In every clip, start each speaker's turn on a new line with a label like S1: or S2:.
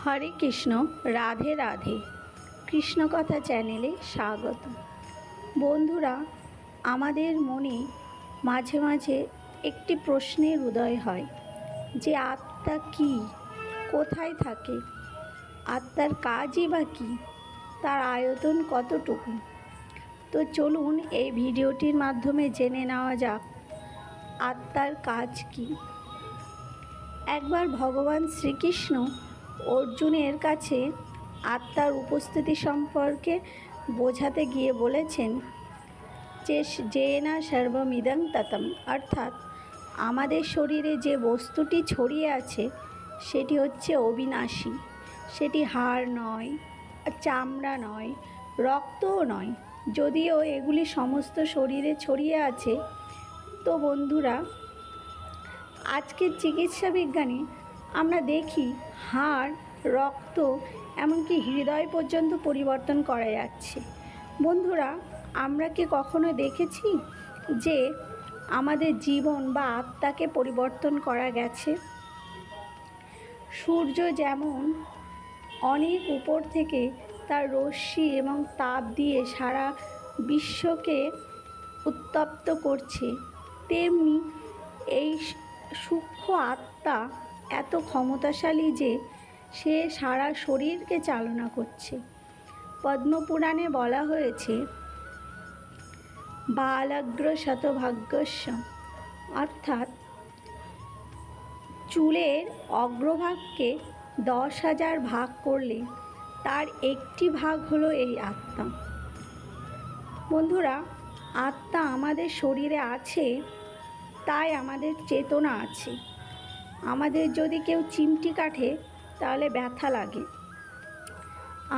S1: হরে কৃষ্ণ, রাধে রাধে। কৃষ্ণ কথা চ্যানেলে স্বাগত। বন্ধুরা, আমাদের মনে মাঝে মাঝে একটি প্রশ্নের উদয় হয় যে আত্মা কী, কোথায় থাকে, আত্মার কাজই বা কী, তার আয়তন কতটুকু। তো চলুন এই ভিডিওটির মাধ্যমে জেনে নেওয়া যাক আত্মার কাজ কী। একবার ভগবান শ্রীকৃষ্ণ অর্জুনের কাছে আত্মার উপস্থিতি সম্পর্কে বোঝাতে গিয়ে বলেছেন যে না সর্বমিদং ততম, অর্থাৎ আমাদের শরীরে যে বস্তুটি ছড়িয়ে আছে সেটি হচ্ছে অবিনাশী। সেটি হাড় নয়, চামড়া নয়, রক্তও নয়। যদিও এগুলি সমস্ত শরীরে ছড়িয়ে আছে, তো বন্ধুরা, আজকের চিকিৎসা বিজ্ঞানে আমরা দেখি হাড়, রক্ত, এমনকি হৃদয় পর্যন্ত পরিবর্তন করা যাচ্ছে। বন্ধুরা, আমরা কি কখনো দেখেছি যে আমাদের জীবন বা আত্মাকে পরিবর্তন করা গেছে? সূর্য যেমন অনেক উপর থেকে তার রশ্মি এবং তাপ দিয়ে সারা বিশ্বকে উত্তপ্ত করছে, তেমনি এই সূক্ষ্ম আত্মা এত ক্ষমতাশালী যে সে সারা শরীরকে চালনা করছে। পদ্মপুরাণে বলা হয়েছে বালাগ্র শতভাগ্যস্য, অর্থাৎ চুলের অগ্রভাগকে 10,000 ভাগ করলে তার একটি ভাগ হলো এই আত্মা। বন্ধুরা, আত্মা আমাদের শরীরে আছে, তাই আমাদের চেতনা আছে। আমাদের যদি কেউ চিমটি কাটে তাহলে ব্যথা লাগে।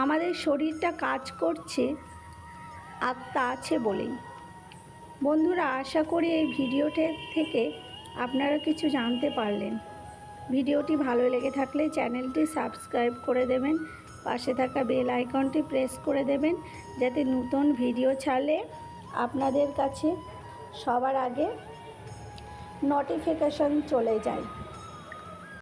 S1: আমাদের শরীরটা কাজ করছে আত্মা আছে বলেই। বন্ধুরা, আশা করি এই ভিডিওটি থেকে আপনারা কিছু জানতে পারলেন। ভিডিওটি ভালো লেগে থাকলে চ্যানেলটি সাবস্ক্রাইব করে দেবেন, পাশে থাকা বেল আইকনটি প্রেস করে দেবেন, যাতে নতুন ভিডিও ছাড়লে আপনাদের কাছে সবার আগে নোটিফিকেশন চলে যায়।